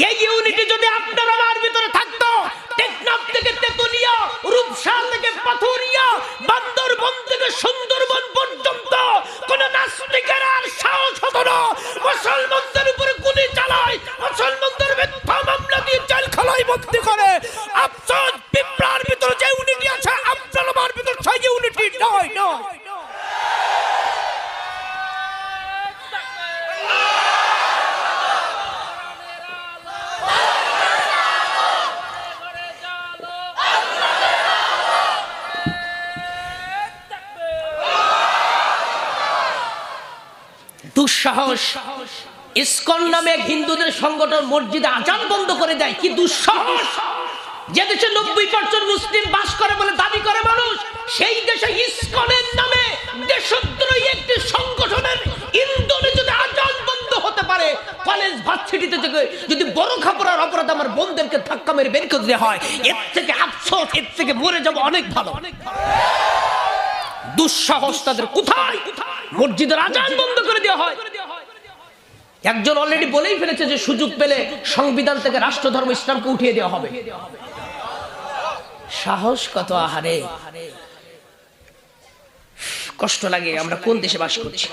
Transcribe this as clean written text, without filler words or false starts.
এই ইউনিটি যদি আপনার আমার ভিতরে থাকতো, টেকনাফ থেকে তেতুলিয়া, রূপসা থেকে পাথুরিয়া, বান্দরবন থেকে সুন্দরবন পর্যন্ত কোন নাস্তিকের আর সাহস হতো না মুসলমানদের উপরে গুলি চালায়, মুসলমানদের মিথ্যা মামলা দিয়ে জেলখানায় বন্দী করে। আফসোস পিপলার ভিতরে যে ইউনিটি আছে আপনার আমার ভিতরে সেই ইউনিটি নয়। দুঃসাহস! ইসকন নামে হিন্দুদের সংগঠন মসজিদে আজান বন্ধ করে দেয়, কি দুঃসাহস! যে দেশে 90% মুসলিম বাস করে বলে দাবি করে মানুষ, সেই দেশে ইসকনের নামে দেশদ্রোহী একটি সংগঠনের ইন্ধনে যদি আজান বন্ধ হতে পারে, কলেজ ভার্সিটিতে থেকে যদি বড় খাপড়ার অপরাধ আমার বোনদেরকে ধাক্কা মেরে বের করে দেওয়া হয়, এর থেকে আফসোস, এর থেকে মরে যাবো অনেক ভালো। দুঃসাহস তাদের কোথায়! মসজিদের আজান বন্ধ করে দেওয়া হয়। একজন অলরেডি বলেই ফেলেছে যে সুযোগ পেলে সংবিধান থেকে রাষ্ট্রধর্ম ইসলামকে উঠিয়ে দেওয়া হবে। সাহস কত! আহারে, কষ্ট লাগে। আমরা কোন দেশে বাস করছি?